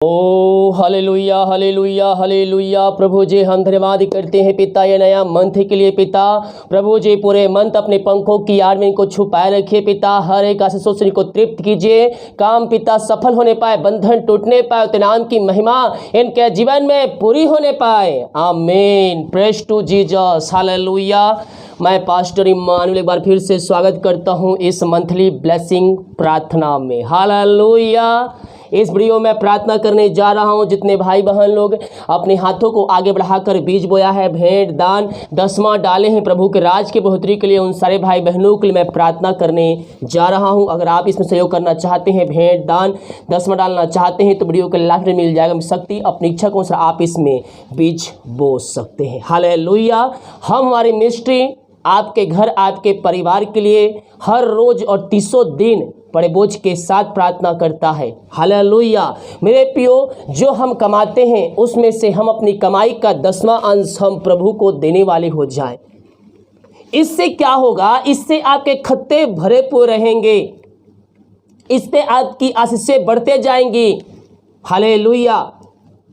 ओ hallelujah hallelujah hallelujah. प्रभु जी हम धन्यवाद करते हैं पिता ये नया मंथ के लिए पिता। प्रभु जी पूरे मंथ अपने पंखों की आड़ में इनको छुपाए रखिए पिता। हर एक आशीषों से इनको तृप्त कीजिए। काम पिता सफल होने पाए, बंधन टूटने पाए, तेरे नाम की महिमा इनके जीवन में पूरी होने पाए। आमीन। Praise to Jesus. हालेलुया। मैं पास्टर इम्मानुएल एक बार फिर से स्वागत करता हूं इस मंथली ब्लेसिंग प्रार्थना में। हालेलुया। इस वीडियो में प्रार्थना करने जा रहा हूं, जितने भाई बहन लोग अपने हाथों को आगे बढ़ाकर बीज बोया है, भेंट दान दसवां डाले हैं प्रभु के राज की बढ़ोतरी के लिए, उन सारे भाई बहनों के लिए मैं प्रार्थना करने जा रहा हूं। अगर आप इसमें सहयोग करना चाहते हैं, भेंट दान दसवां डालना चाहते हैं, तो वीडियो के लास्ट में मिल जाएगा शक्ति। अपनी इच्छा को आप इसमें बीज बो सकते हैं। हालेलुया। हम हमारी मिनिस्ट्री आपके घर, आपके परिवार के लिए हर रोज और 300 दिन बड़े बोझ के साथ प्रार्थना करता है। हालेलुया। मेरे प्रियो, जो हम कमाते हैं उसमें से हम अपनी कमाई का 10वां अंश हम प्रभु को देने वाले हो जाएं। इससे क्या होगा? इससे आपके खत्ते भरे पूरे रहेंगे, इससे आपकी आशीषें बढ़ते जाएंगी। हालेलुया।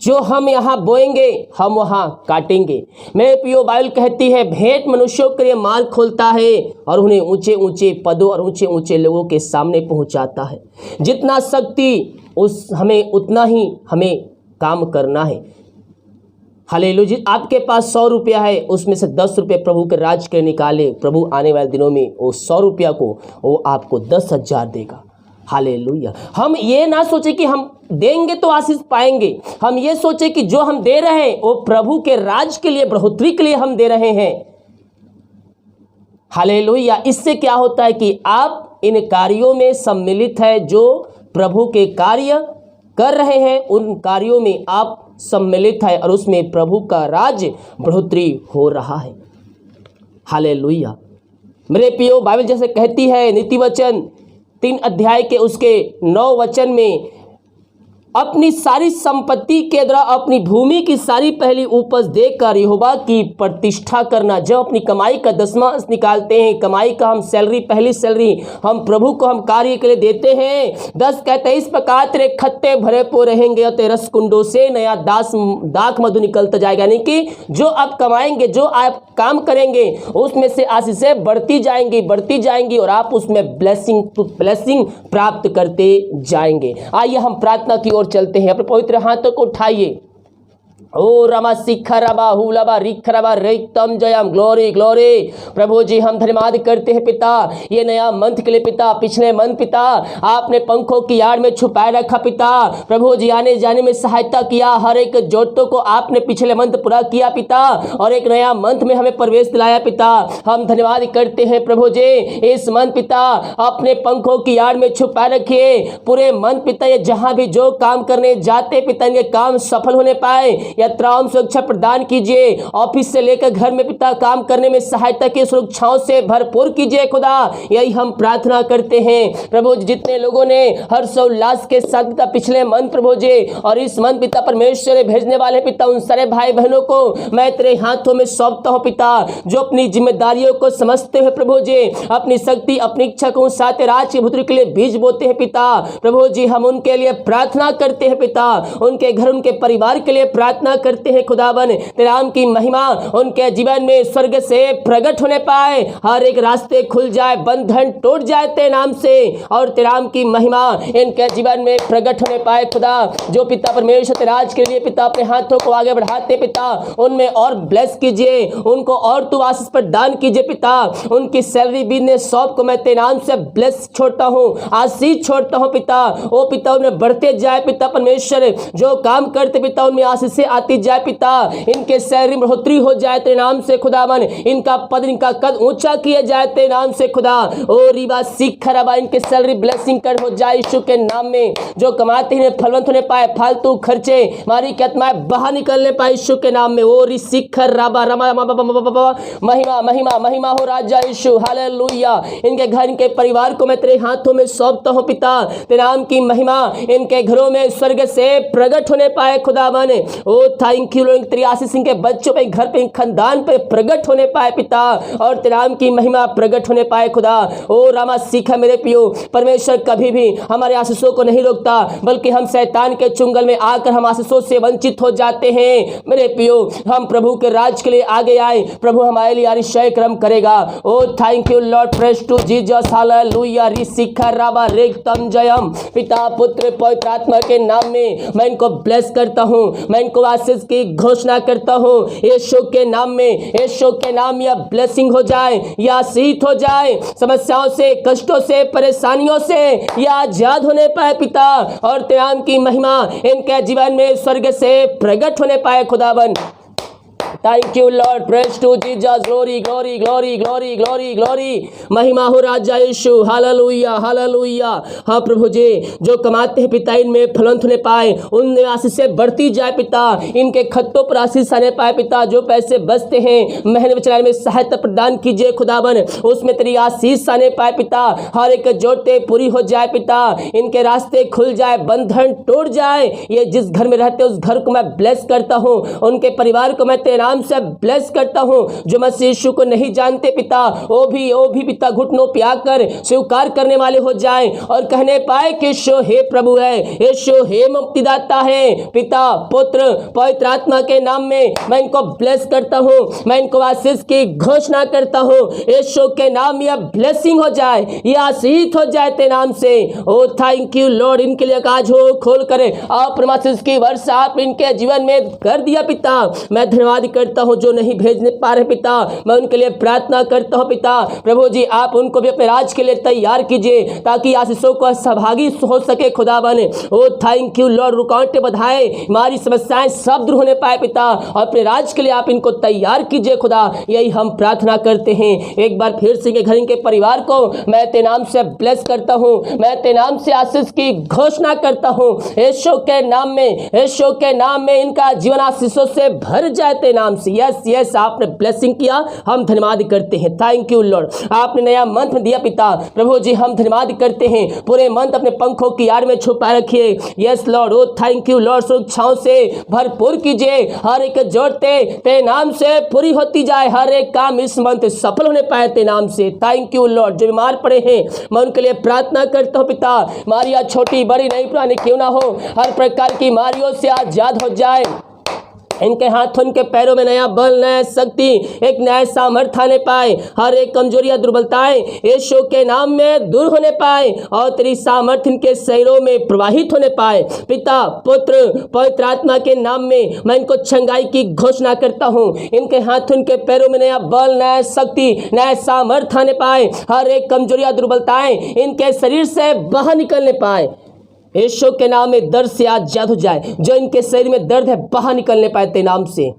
जो हम यहाँ बोएंगे हम वहाँ काटेंगे। मेरे प्रियो, बाइबल कहती है भेंट मनुष्यों के लिए मार्ग खोलता है और उन्हें ऊंचे ऊंचे पदों और ऊंचे ऊंचे लोगों के सामने पहुँचाता है। जितना शक्ति उस हमें उतना ही हमें काम करना है। हालेलुया। आपके पास 100 रुपया है, उसमें से 10 रुपये प्रभु के राज के निकाले। प्रभु आने वाले दिनों में वो 100 रुपया को वो आपको 10,000 देगा। हालेलुया। हम ये ना सोचे कि हम देंगे तो आशीष पाएंगे, हम ये सोचे कि जो हम दे रहे हैं वो प्रभु के राज के लिए, बढ़ोतरी के लिए हम दे रहे हैं। हालेलुया। इससे क्या होता है कि आप इन कार्यों में सम्मिलित है, जो प्रभु के कार्य कर रहे हैं उन कार्यों में आप सम्मिलित है और उसमें प्रभु का राज बढ़ोतरी हो रहा है। हालेलुया। मेरे प्रियो, बाइबल जैसे कहती है नीति वचन 3 अध्याय के उसके 9 वचन में, अपनी सारी संपत्ति के द्वारा अपनी भूमि की सारी पहली उपज देकर यहोवा की प्रतिष्ठा करना। जब अपनी कमाई का 10वां अंश निकालते हैं, कमाई का हम सैलरी, पहली सैलरी हम प्रभु को हम कार्य के लिए देते हैं। 10 कहते हैं इस प्रकार तेरे खत्ते भरे पो रहेंगे और तेरे रसकुंडों से नया दाख मधु निकलता जाएगा। यानी कि जो आप कमाएंगे, जो आप काम करेंगे, उसमें से आशीषें बढ़ती जाएंगी और आप उसमें ब्लेसिंग प्राप्त करते जाएंगे। आइए हम प्रार्थना की ओर चलते हैं। अपने पवित्र हाथों को उठाइए। ओ रमा शिखरबा हुलबा रिखरबा रेतम जयम। Glory glory. प्रभु जी हम धन्यवाद करते हैं पिता ये नया मंथ के लिए पिता। पिछले मंथ पिता आपने पंखों की आड़ में छुपाए रखा पिता। प्रभु जी आने जाने में सहायता किया, हर एक जरूरतों को आपने पिछले मंथ पूरा किया पिता, और एक नया मंथ में हमें प्रवेश दिलाया पिता। हम धन्यवाद करते हैं प्रभु जी। इस मंथ पिता अपने पंखों की आड़ में छुपाए रखिए पूरे मंथ पिता। ये जहां भी जो काम करने जाते पिता, ये काम सफल होने पाए। यात्राओं सुरक्षा प्रदान कीजिए। ऑफिस से लेकर घर में पिता काम करने में सहायता की सुरक्षाओं से भरपूर कीजिए खुदा। यही हम प्रार्थना करते हैं प्रभु। जितने लोगों ने हर्षोल्लास के साथ पिता पिछले मंथ प्रभु जी और इस मंथ पिता परमेश्वर भेजने वाले पिता, उन सारे भाई बहनों को मैं तेरे हाथों में सौंपता हूं पिता, जो अपनी जिम्मेदारियों को समझते हुए प्रभु जी अपनी शक्ति अपनी इच्छा को साथ राज की बढ़ोतरी के लिए बीज बोते हैं पिता। प्रभु जी हम उनके लिए प्रार्थना करते हैं पिता, उनके घर उनके परिवार के लिए प्रार्थना करते हैं खुदावन। तेरे नाम की महिमा उनके जीवन में स्वर्ग से प्रकट होने पाए, हर एक रास्ते खुल जाए, बंधन टूट जाए तेरे नाम से, और तेरे नाम की महिमा इनके जीवन में प्रकट होने पाए खुदा। जो पिता परमेश्वर तेरे राज के लिए पिता अपने हाथों को आगे बढ़ाते पिता, उनमें और ब्लेस कीजिए, उनको और तू आशीष प्रदान कीजिए पिता। उनकी सैलरी बिजनेस शॉप को मैं तेरे नाम से ब्लेस छोड़ता हूँ, आशीष छोड़ता हूँ पिता। ओ पिता उनमें बढ़ते जाए पिता परमेश्वर, जो काम करते पिता उनमें आशीष से आती जाए पिता। इनके सैलरी में बढ़ोतरी हो जाए तेरे नाम से खुदावन। इनका पद इनका कद ऊंचा किया जाए तेरे नाम से खुदा। ओ रिबा शिखरबा इनके सैलरी ब्लेसिंग कर हो जाए यीशु के नाम में। जो कमाते हैं फलवंत होने पाए, फालतू खर्चे मारी की आत्माएं बाहर निकलने पाए यीशु के नाम में। ओ रि शिखर रबा रमा महिमा महिमा महिमा हो राजा यीशु। हालेलुया। इनके घर इनके परिवार को मैं तेरे हाथों में सौंपता हूं पिता। तेरे नाम की महिमा इनके घरों में स्वर्ग से प्रकट होने पाए खुदावन। ओ थैंक यू लॉर्ड, तेरी आशीष इनके बच्चों पे, घर पे, खानदान पे प्रकट होने पाए पिता, और तेरे नाम की महिमा प्रकट होने पाए खुदा। ओ रामा सीखा मेरे पियो, परमेश्वर कभी भी हमारे आशीषों को नहीं रोकता, बल्कि हम शैतान के चुंगल में आकर हम आशीषों से वंचित हो जाते हैं। मेरे पियो, हम प्रभु के राज के लिए आगे आए, प्रभु हमारे लिए अतिशय कर्म करेगा। Oh thank you Lord, praise to Jesus, hallelujah, रिसिखा राबा रेक्तम जयम। पिता पुत्र पवित्र आत्मा के नाम में मैं इनको ब्लेस करता हूँ, मैं इनको आशीष की घोषणा करता हूँ। यीशु के नाम में, यीशु के नाम या ब्लेसिंग हो जाए, या आशीष हो जाए, समस्याओं से, कष्टों से, परेशानियों से या आजाद होने पाए पिता, और तेरे नाम की महिमा इनके जीवन में स्वर्ग से प्रकट होने पाए खुदावन। Thank you Lord, praise to Jesus, glory glory glory glory glory glory, महिमा हो राजा यीशु, हालेलुया हालेलुया। हाँ प्रभु जी, जो कमाते हैं पिता इनमें फलवंत होने पाए, उनमें आशीष से बढ़ती जाए पिता, इनके खत्तों पर आशीष आने पाए पिता। जो पैसे बचते हैं महीने में चलाने में सहायता प्रदान कीजिए खुदावन, उसमें तेरी आशीष आने पाए पिता। हर एक जरूरतें पूरी हो जाए पिता, इनके रास्ते खुल जाए, बंधन टूट जाए। ये जिस घर में रहते उस घर को मैं ब्लेस करता हूँ, उनके परिवार को मैं तेरे नाम से ब्लेस करता हूं। जो मसीह यीशु को नहीं जानते पिता, वो भी पिता घुटनों पे आकर स्वीकार करने वाले हो जाएं और कहने पाए कि यीशु हे प्रभु है, यीशु हे मुक्तिदाता है। पिता पुत्र पवित्र आत्मा के नाम में मैं इनको ब्लेस करता हूं, मैं इनको आशीष की घोषणा करता हूं। यीशु के नाम यह ब्लेसिंग हो जाए, यह आशीष हो जाए तेरे नाम से। ओ थैंक यू लॉर्ड, इनके लिए काज हो खोल करे आप आशीष की वर्षा आप इनके जीवन में कर दिया पिता। मैं धन्यवाद करता हूं, जो नहीं भेजने पा रहे पिता, मैं उनके लिए प्रार्थना करता हूं पिता। प्रभु जी, आप उनको भी अपने राज के लिए तैयार कीजिए, ताकि आशीषों को सहभागी हो सके खुदा बने। ओ थैंक यू लॉर्ड, रुकावटें बधाए, हमारी समस्याएं सब दूर होने पाए पिता, और अपने राज के लिए आप इनको तैयार कीजिए खुदा। यही हम प्रार्थना करते हैं। एक बार फिर से घर के परिवार को मैं तेरे नाम से ब्लेस करता हूं, मैं तेरे नाम से आशीष की घोषणा करता हूं। यीशु के नाम में, यीशु के नाम में इनका जीवन आशीषों से भर जाए तेरे नाम से। यस यस, आपने ब्लेसिंग किया, हम धन्यवाद करते हैं। थैंक यू लॉर्ड, आपने नया मंत्र दिया पिता। प्रभु जी, हम धन्यवाद करते हैं। पूरे मंत्र अपने पंखों की आड़ में छुपा रखिए। Yes Lord, oh thank you Lord, सुरक्षाओं से भरपूर कीजिए। हर एक जरूरतें तेरे नाम से पूरी होती जाए, हर एक काम इस मंत्र सफल होने पाए तेरे नाम से। थैंक यू लॉर्ड, जो बीमार पड़े हैं मैं उनके लिए प्रार्थना करता हूँ पिता। बीमारियां छोटी बड़ी नहीं पुरानी क्यों ना हो, हर प्रकार की बीमारियों से आजाद हो जाए। इनके हाथों इनके पैरों में नया बल, नया शक्ति, एक नया सामर्थ्य आने पाए। हर एक कमजोरियां दुर्बलताएं यीशु के नाम में दूर होने पाए, और तेरी सामर्थ्य इनके शरीरों में प्रवाहित होने पाए। पिता पुत्र पवित्र आत्मा के नाम में मैं इनको चंगाई की घोषणा करता हूँ। इनके हाथों इनके पैरों में नया बल, नया शक्ति, नया सामर्थ्य आने पाए। हर एक कमजोरियां दुर्बलताएं इनके शरीर से बाहर निकलने पाए। यीशु के नाम में दर्द से आजाद हो जाए, जो इनके शरीर में दर्द है बाहर निकलने पाए तेरे नाम से।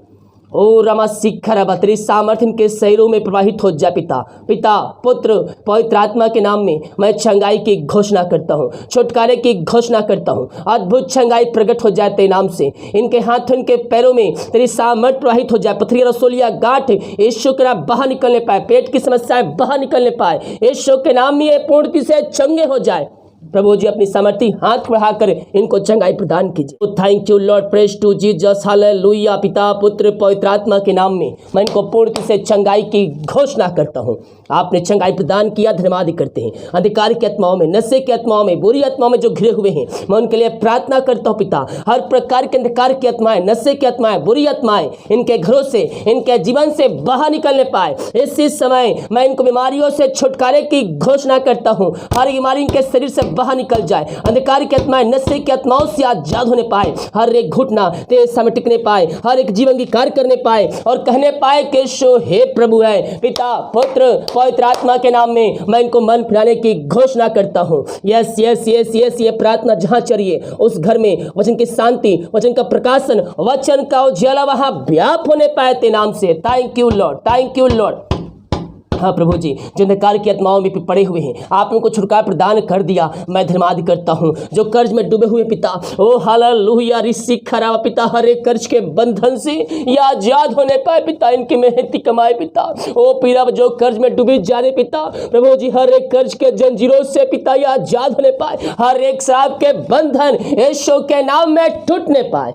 ओ रमा शिखर बतरी सामर्थ्य इनके शरीरों में प्रवाहित हो जाए पिता। पिता पुत्र पवित्र आत्मा के नाम में मैं चंगाई की घोषणा करता हूँ, छुटकारे की घोषणा करता हूँ। अद्भुत चंगाई प्रकट हो जाए तेरे नाम से। इनके हाथों इनके पैरों में तेरी सामर्थ्य प्रवाहित हो जाए। पथरी रसोलिया गांठ यीशु के नाम बाहर निकलने पाए, पेट की समस्याएं बाहर निकलने पाए। यीशु के नाम में ये पूर्णतः से चंगे हो जाए। प्रभु जी, अपनी सामर्थ्य हाथ बढ़ाकर इनको चंगाई प्रदान कीजिए। Thank you Lord, praise to Jesus, hallelujah. पिता पुत्र पवित्र आत्मा के नाम में मैं इनको पूर्ण से चंगाई की घोषणा करता हूँ। आपने चंगाई प्रदान किया, धन्यवाद करते हैं। अंधकार की आत्माओं में, नशे की आत्माओं में, बुरी आत्माओं में जो घिरे हुए हैं, मैं उनके लिए प्रार्थना करता हूँ पिता। हर प्रकार के अंधकार की आत्माएं, नशे की आत्माएं, बुरी आत्माएं इनके घरों से, इनके जीवन से बाहर निकलने पाए। इसी समय मैं इनको बीमारियों से छुटकारे की घोषणा करता हूँ। हर बीमारी इनके शरीर से बाहर निकल जाए। अंधकार की आत्माएं, नशे की आत्माओं से आजाद होने पाए। हर एक घुटना तेरे सामने टिकने पाए, हर एक जीवन की कार्य करने पाए, और कहने पाए कि यीशु हे प्रभु है। पिता पुत्र पवित्र आत्मा के नाम में मैं इनको मन फिराने की घोषणा करता हूँ। यस यस यस यस, ये प्रार्थना जहाँ चलिए उस घर में वचन की शांति, वचन का प्रकाशन, वचन का उजाला वहाँ व्याप होने पाए तेरे नाम से। Thank you Lord, thank you Lord. हाँ प्रभु जी, जो अंधकार की आत्माओं में पड़े हुए हैं, आप उनको छुटकारा प्रदान कर दिया, मैं धन्यवाद करता हूँ। जो कर्ज में डूबे हुए पिता, ओ हालेलुया, रिसिखरा पिता, हर एक कर्ज के बंधन से या आजाद होने पाए पिता। इनकी मेहनती कमाए पिता, ओ पीरा जो कर्ज में डूबे जा रहे पिता, प्रभु जी हर एक कर्ज के जंजीरों से पिता या आजाद होने पाए। हर एक शराब के बंधन यीशु के नाम में टूटने पाए।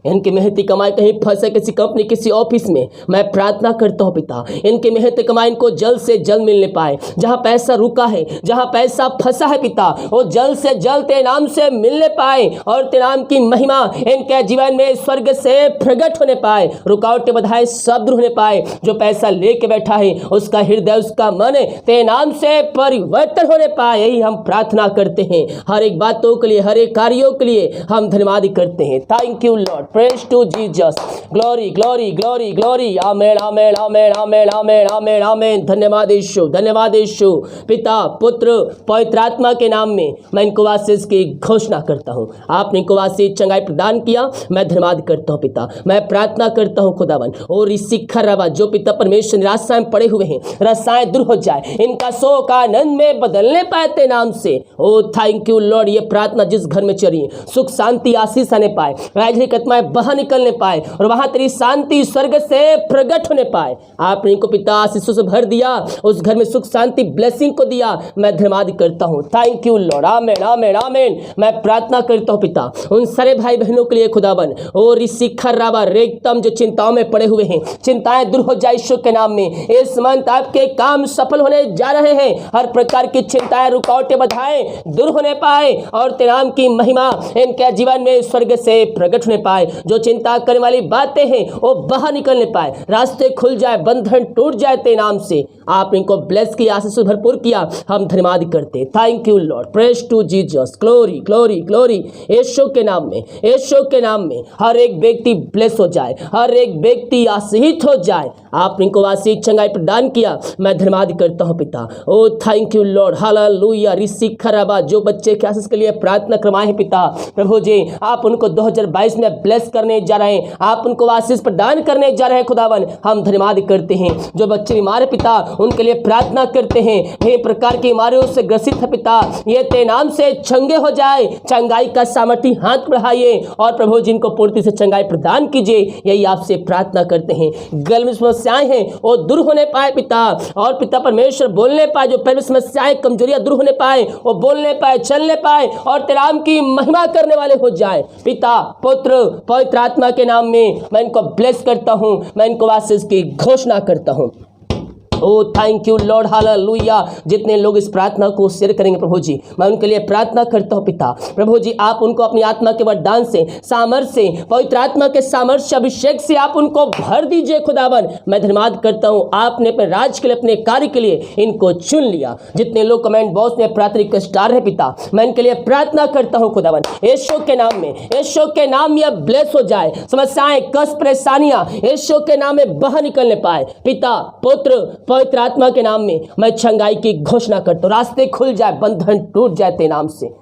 इनकी मेहनती कमाई कहीं फंसे किसी कंपनी किसी ऑफिस में, मैं प्रार्थना करता हूँ पिता इनकी मेहनती कमाई इनको जल्द से जल्द मिलने पाए। जहाँ पैसा रुका है, जहाँ पैसा फंसा है पिता, वो जल्द से जल्द तेरे नाम से मिलने पाए और तेरे नाम की महिमा इनके जीवन में स्वर्ग से प्रकट होने पाए। रुकावटें बाधाएं सब दूर होने पाए। जो पैसा लेके बैठा है उसका हृदय उसका मन तेरे नाम से परिवर्तन होने पाए। यही हम प्रार्थना करते हैं। हर एक बातों के लिए, हर एक कार्यों के लिए हम धन्यवाद करते हैं। Thank you Lord, praise to Jesus, glory glory glory glory, amen amen amen amen amen amen amen. धन्यवाद यीशु, धन्यवाद यीशु। पिता पुत्र पवित्र आत्मा के नाम में मैं इनको आशीष की घोषणा करता हूँ। आपने इनको आशीष चंगाई प्रदान किया, मैं धन्यवाद करता हूँ पिता। मैं प्रार्थना करता हूँ खुदावन और इस शिखर रवा जो पिता परमेश्वर निराशा में पड़े हुए हैं, रसायन दूर हो जाए, इनका शोक आनंद में बदलने पाए नाम से। ओ थैंक यू लॉर्ड। ये प्रार्थना जिस घर में चली, सुख शांति आशीष आने पाए, राजनीतिक आत्माएं बाहर निकलने पाए और वहां तेरी शांति स्वर्ग से प्रकट होने पाए। आपने इनको पिता आशीषों से भर दिया, उस घर में सुख शांति ब्लेसिंग को दिया, मैं धन्यवाद करता हूँ। Thank you Lord, amen amen आमेन। मैं प्रार्थना करता हूँ पिता उन सारे भाई बहनों के लिए खुदावन और इस शिखर रावा रेतम जो चिंताओं में पड़े हुए हैं, चिंताएं दूर हो जाए यीशु के नाम में। इस मंथ आपके काम सफल होने जा रहे हैं। हर प्रकार की चिंताएं रुकावटें बाधाएं दूर होने पाए और तेरे नाम की महिमा इनके जीवन में स्वर्ग से प्रकट होने पाए। जो चिंता करने वाली बातें हैं वो बाहर निकलने पाए, रास्ते खुल जाए, बंधन टूट जाए तेरे नाम से। आप इनको ब्लेस किया, आशीष से भरपूर किया, हम धन्यवाद करते। Thank you Lord, praise to Jesus, glory glory glory. यीशु के नाम में, यीशु के नाम में हर एक व्यक्ति ब्लेस हो जाए, हर एक व्यक्ति आशीषित हो जाए। आप इनको आशीष चंगाई प्रदान किया, मैं धन्यवाद करता हूँ पिता। ओ थैंक यू लॉर्ड, हालेलुया। ऋषि खराबा जो बच्चे के आशीष के लिए प्रार्थना करवाए हैं पिता प्रभु जी, आप उनको 2022 में ब्लेस करने जा रहे हैं, आप उनको आशीष प्रदान करने जा रहे हैं खुदावन, हम धन्यवाद करते हैं। जो बच्चे बीमार है पिता उनके लिए प्रार्थना करते हैं, हे प्रकार की बीमारियों से ग्रसित है पिता, ये तेरे नाम से चंगे हो जाए, चंगाई का सामर्थ्य हाथ बढ़ाइए और प्रभु जी इनको पूर्ति से चंगाई प्रदान कीजिए। यही आपसे प्रार्थना करते हैं। गल में समस्याएं हैं वो दूर होने पाए पिता, और पिता परमेश्वर बोलने पाए, जो पैर में समस्याएं कमजोरियां दूर होने पाए, वो बोलने पाए, चलने पाए और तेरे नाम की महिमा करने वाले हो जाए। पिता पुत्र पवित्र आत्मा के नाम में मैं इनको ब्लेस करता हूं, मैं इनको आशीष की घोषणा करता हूं। ओ थैंक यू लॉर्ड, हालेलुया। जितने लोग इस प्रार्थना को शेयर करेंगे प्रभु जी, मैं उनके लिए प्रार्थना करता हूँ पिता प्रभु जी, आप उनको अपनी आत्मा के वरदान से, सामर्थ्य से, पवित्र आत्मा के सामर्थ्य अभिषेक से आप उनको भर दीजिए खुदावन। मैं धन्यवाद करता हूँ, आपने अपने राज के लिए, अपने कार्य के लिए इनको चुन लिया। जितने लोग कमेंट बॉक्स में प्रार्थना स्टार है पिता, मैं इनके लिए प्रार्थना करता हूँ खुदावन, यीशु के नाम में, यीशु के नाम में ब्लेस हो जाए। समस्याएं कष्ट परेशानियां यीशु के नाम में बाहर निकलने पाए। पिता पुत्र पवित्र आत्मा के नाम में मैं चंगाई की घोषणा करता हूं, रास्ते खुल जाए, बंधन टूट जाए तेरे नाम से।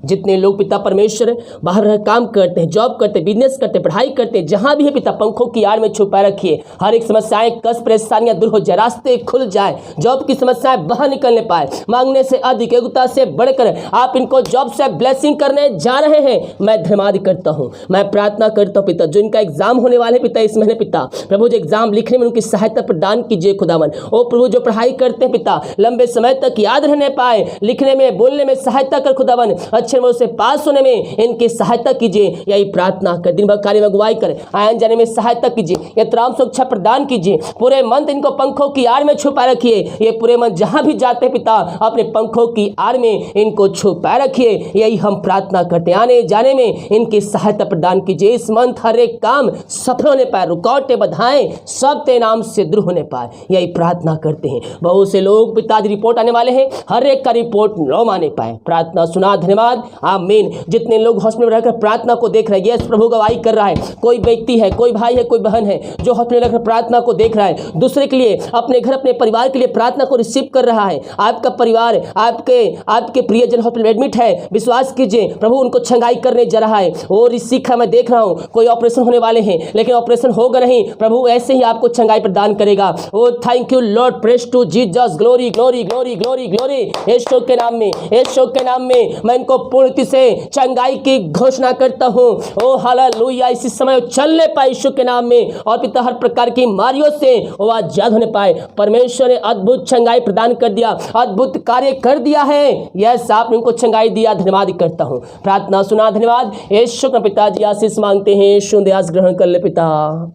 जितने लोग पिता परमेश्वर बाहर रह काम करते हैं, जॉब करते हैं, बिजनेस करते हैं, पढ़ाई करते हैं, जहां भी है पिता पंखों की आड़ में छुपा रखिए। हर एक समस्याएं कष्ट परेशानियां दूर हो जाए, रास्ते खुल जाए, जॉब की समस्याएं बाहर निकलने पाए। मांगने से अधिक, योग्यता से बढ़कर आप इनको जॉब से ब्लेसिंग करने जा रहे हैं, मैं धन्यवाद करता हूं। मैं प्रार्थना करता हूं पिता, जो इनका एग्जाम होने वाले पिता इस महीने पिता प्रभु जो एग्जाम लिखने में उनकी सहायता प्रदान कीजिए खुदावन। ओ प्रभु जो पढ़ाई करते हैं पिता लंबे समय तक याद रहने पाए, लिखने में बोलने में सहायता कर खुदावन, अच्छे से पास होने में इनकी सहायता कीजिए। यही प्रार्थना कर, दिन भर कार्य में अगुवाई कर, आने जाने में सहायता कीजिए, ये तमाम सुरक्षा प्रदान कीजिए। पूरे मंथ इनको पंखों की आड़ में छुपा रखिए। ये पूरे मंथ जहां भी जाते हैं पिता अपने पंखों की आड़ में इनको छुपा रखिए। यही हम प्रार्थना करते हैं, आने जाने में इनकी सहायता प्रदान कीजिए। इस मंथ हर एक काम सफल होने पाए, रुकावटें बाधाएं सब तेरे नाम से दूर होने पाए, यही प्रार्थना करते हैं। बहुत से लोग पिता रिपोर्ट आने वाले हैं, हर एक का रिपोर्ट नॉर्मल आने पाए। प्रार्थना सुना, धन्यवाद, आमीन। जितने लोग हॉस्पिटल में रहकर प्रार्थना को देख रहे हैं, यस प्रभु गवाही कर रहा है, कोई व्यक्ति है, कोई भाई है, कोई बहन है जो हॉस्पिटल में रहकर प्रार्थना को देख रहा है, दूसरे के लिए, अपने घर, अपने परिवार के लिए प्रार्थना को रिसीव कर रहा है। आपका परिवार, आपके प्रियजन हॉस्पिटल में एडमिट है, विश्वास कीजिए प्रभु उनको चंगाई करने जा रहा है। और इस शिक्षा मैं देख रहा हूं कोई ऑपरेशन होने वाले हैं, लेकिन ऑपरेशन होगा नहीं, प्रभु ऐसे ही आपको चंगाई प्रदान करेगा। Oh thank you Lord, praise to Jesus, glory glory glory glory glory. यीशु के नाम में, यीशु के नाम में मैं इनको पूर्ण से चंगाई की घोषणा करता हूँ। ओ हालेलुया, इसी समय चलने पाए यीशु के नाम में, और पिता हर प्रकार की बीमारियों से वो आजाद होने पाए। परमेश्वर ने अद्भुत चंगाई प्रदान कर दिया, अद्भुत कार्य कर दिया है। यस, आपने उनको चंगाई दिया, धन्यवाद करता हूँ। प्रार्थना सुना, धन्यवाद। यीशु का पिताजी आशीष मांगते हैं, यीशु दयास ग्रहण कर ले पिता,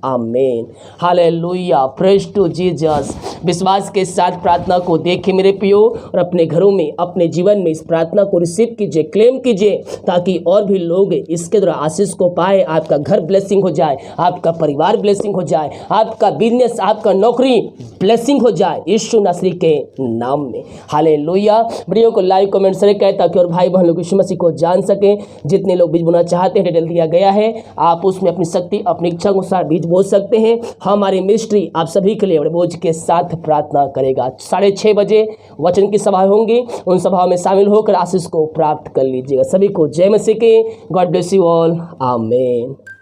आमीन। Hallelujah, praise to Jesus. विश्वास के साथ प्रार्थना को देखें मेरे प्रियो, और अपने घरों में, अपने जीवन में इस प्रार्थना को रिसीव कीजिए, क्लेम कीजिए, ताकि और भी लोग इसके द्वारा आशीष को पाए। आपका घर ब्लेसिंग हो जाए, आपका परिवार ब्लेसिंग हो जाए, आपका बिजनेस, आपका नौकरी ब्लेसिंग हो जाए, यीशु नासरी के नाम में। हालेलुया। वीडियो को लाइक, कमेंट शेयर करें, ताकि और भाई बहन लोग यीशु मसीह को जान सकें। जितने लोग बीज बोना चाहते हैं, डिटेल दिया गया है, आप उसमें अपनी शक्ति, अपनी इच्छा के अनुसार बीज बो सकते हैं। हमारी मिनिस्ट्री आप सभी के लिए बड़े बोझ के साथ प्रार्थना करेगा। 6:30 बजे वचन की सभा होंगी, उन सभाओं में शामिल होकर आशीष को प्राप्त कर लीजिएगा। सभी को जय मसीह के। गॉड ब्लेस यू ऑल, आमीन।